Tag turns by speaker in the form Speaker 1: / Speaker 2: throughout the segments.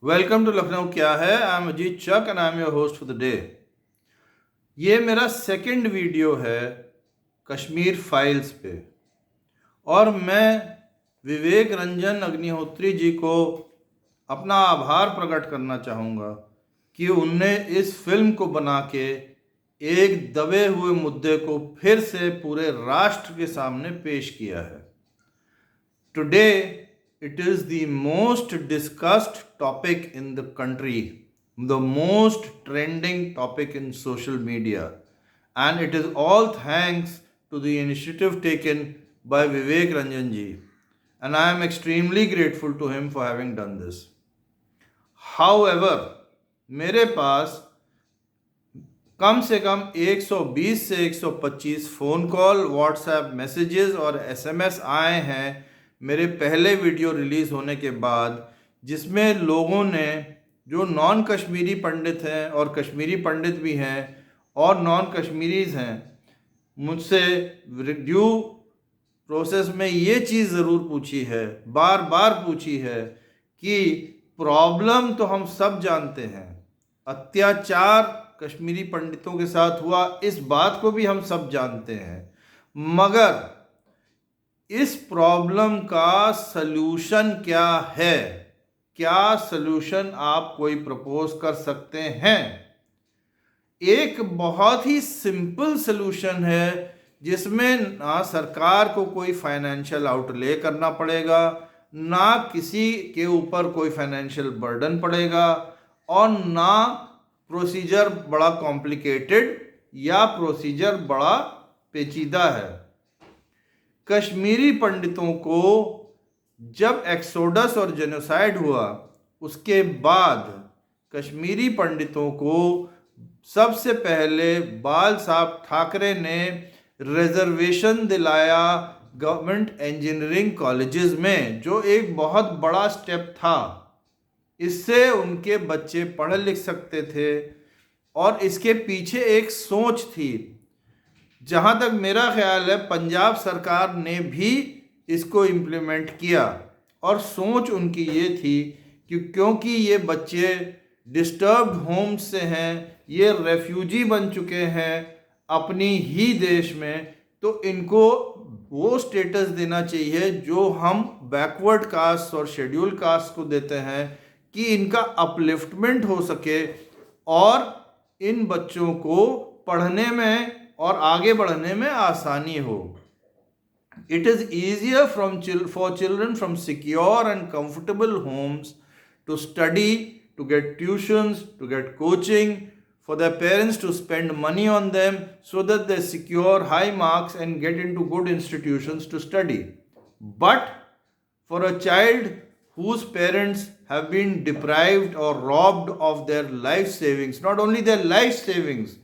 Speaker 1: Welcome to Lucknow क्या है। I am Ajit Chuck and I am your host for the day. ये मेरा second video है कश्मीर फाइल्स पे और मैं विवेक रंजन अग्निहोत्री जी को अपना आभार प्रकट करना चाहूँगा कि उनने इस फिल्म को बना के एक दबे हुए मुद्दे को फिर से पूरे राष्ट्र के सामने पेश किया है। Today, it is the most discussed topic in the country, the most trending topic in social media, and it is all thanks to the initiative taken by Vivek Ranjan ji, and I am extremely grateful to him for having done this. However, मेरे पास कम से कम 120 से 125 phone call, WhatsApp messages और SMS आए हैं मेरे पहले video release होने के बाद, जिसमें लोगों ने जो नॉन कश्मीरी पंडित हैं और कश्मीरी पंडित भी हैं और नॉन कश्मीरीज़ हैं, मुझसे ड्यू प्रोसेस में ये चीज़ ज़रूर पूछी है, बार बार पूछी है कि प्रॉब्लम तो हम सब जानते हैं, अत्याचार कश्मीरी पंडितों के साथ हुआ, इस बात को भी हम सब जानते हैं, मगर इस प्रॉब्लम का सलूशन क्या है? क्या सलूशन आप कोई प्रपोज कर सकते हैं? एक बहुत ही सिंपल सलूशन है जिसमें ना सरकार को कोई फाइनेंशियल आउटले करना पड़ेगा, ना किसी के ऊपर कोई फाइनेंशियल बर्डन पड़ेगा और ना प्रोसीजर बड़ा कॉम्प्लिकेटेड या प्रोसीजर बड़ा पेचीदा है। कश्मीरी पंडितों को जब एक्सोडस और जेनोसाइड हुआ, उसके बाद कश्मीरी पंडितों को सबसे पहले बाल साहब ठाकरे ने रिजर्वेशन दिलाया गवर्नमेंट इंजीनियरिंग कॉलेजेस में, जो एक बहुत बड़ा स्टेप था। इससे उनके बच्चे पढ़ लिख सकते थे और इसके पीछे एक सोच थी। जहाँ तक मेरा ख्याल है, पंजाब सरकार ने भी इसको इम्प्लीमेंट किया और सोच उनकी ये थी कि क्योंकि ये बच्चे डिस्टर्ब्ड होम्स से हैं, ये रेफ्यूजी बन चुके हैं अपनी ही देश में, तो इनको वो स्टेटस देना चाहिए जो हम बैकवर्ड कास्ट और शेड्यूल कास्ट को देते हैं, कि इनका अपलिफ्टमेंट हो सके और इन बच्चों को पढ़ने में और आगे बढ़ने में आसानी हो। It is easier for children from secure and comfortable homes to study, to get tuitions, to get coaching, for their parents to spend money on them so that they secure high marks and get into good institutions to study. But for a child whose parents have been deprived or robbed of their life savings, not only their life savings,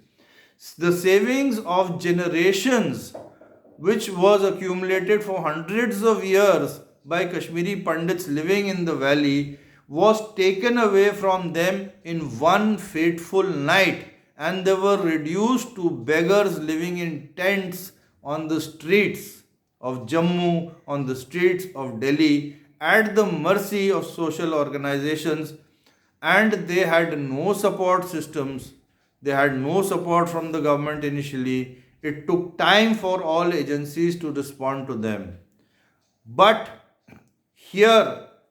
Speaker 1: the savings of generations which was accumulated for hundreds of years by Kashmiri Pandits living in the valley, was taken away from them in one fateful night, and they were reduced to beggars living in tents on the streets of Jammu, on the streets of Delhi, at the mercy of social organizations, and they had no support systems. They had no support from the government initially. It took time for all agencies to respond to them. But here,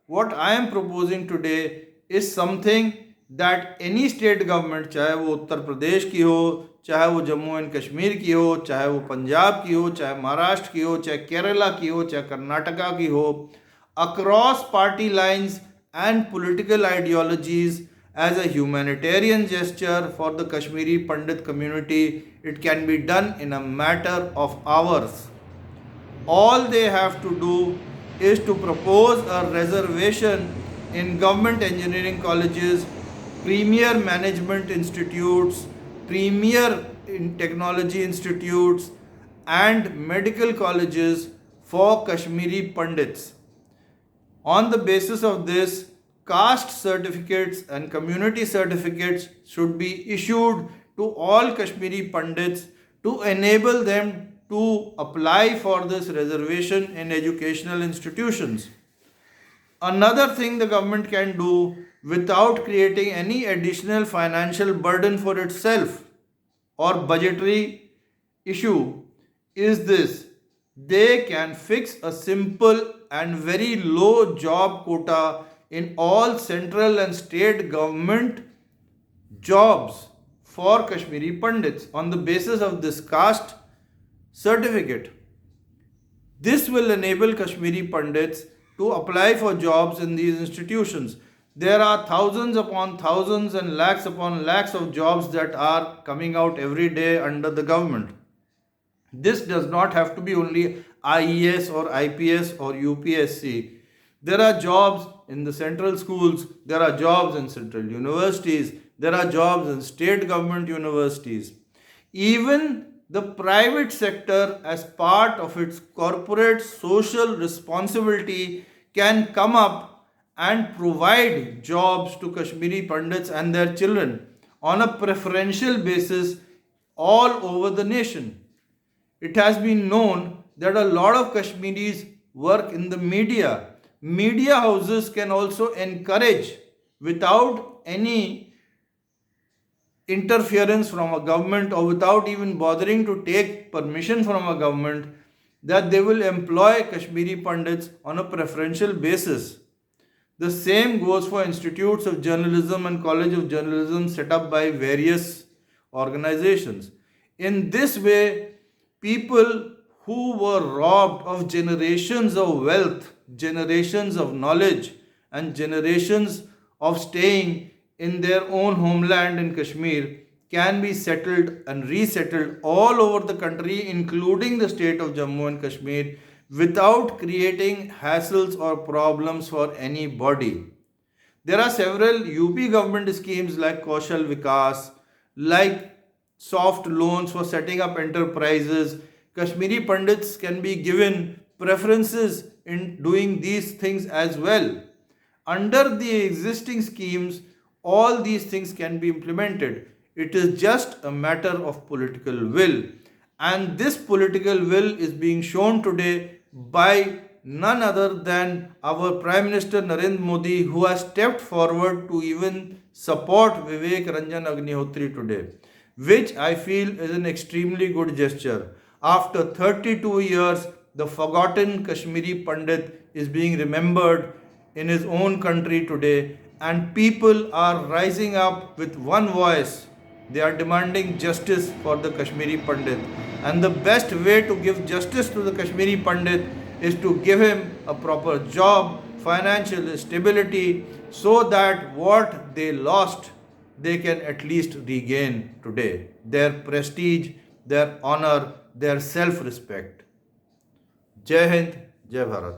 Speaker 1: what I am proposing today is something that any state government, चाहे वो उत्तर प्रदेश की हो, चाहे वो Jammu and Kashmir की हो, चाहे वो पंजाब की हो, चाहे महाराष्ट्र की हो, चाहे केरला की हो, चाहे कर्नाटका की हो, across party lines and political ideologies, as a humanitarian gesture for the Kashmiri Pandit community, it can be done in a matter of hours. All they have to do is to propose a reservation in government engineering colleges, premier management institutes, premier technology institutes, and medical colleges for Kashmiri Pandits. On the basis of this, caste certificates and community certificates should be issued to all Kashmiri Pandits to enable them to apply for this reservation in educational institutions. Another thing the government can do without creating any additional financial burden for itself or budgetary issue is this: they can fix a simple and very low job quota in all central and state government jobs for Kashmiri Pandits on the basis of this caste certificate. This will enable Kashmiri Pandits to apply for jobs in these institutions. There are thousands upon thousands and lakhs upon lakhs of jobs that are coming out every day under the government. This does not have to be only IES or IPS or UPSC. There are jobs in the central schools, there are jobs in central universities, there are jobs in state government universities. Even the private sector, as part of its corporate social responsibility, can come up and provide jobs to Kashmiri Pandits and their children on a preferential basis all over the nation. It has been known that a lot of Kashmiris work in the media. Media houses can also encourage, without any interference from a government or without even bothering to take permission from a government, that they will employ Kashmiri Pandits on a preferential basis. The same goes for institutes of journalism and college of journalism set up by various organizations. In this way, people who were robbed of generations of wealth, generations of knowledge, and generations of staying in their own homeland in Kashmir can be settled and resettled all over the country, including the state of Jammu and Kashmir, without creating hassles or problems for anybody. There are several UP government schemes like Kaushal Vikas, like soft loans for setting up enterprises. Kashmiri Pandits can be given preferences in doing these things as well. Under the existing schemes, all these things can be implemented. It is just a matter of political will. And this political will is being shown today by none other than our Prime Minister Narendra Modi, who has stepped forward to even support Vivek Ranjan Agnihotri today, which I feel is an extremely good gesture. After 32 years, the forgotten Kashmiri Pandit is being remembered in his own country today, and people are rising up with one voice. They are demanding justice for the Kashmiri Pandit. And the best way to give justice to the Kashmiri Pandit is to give him a proper job, financial stability, so that what they lost, they can at least regain today. Their prestige, their honor, their self respect. Jai Hind, Jai Bharat.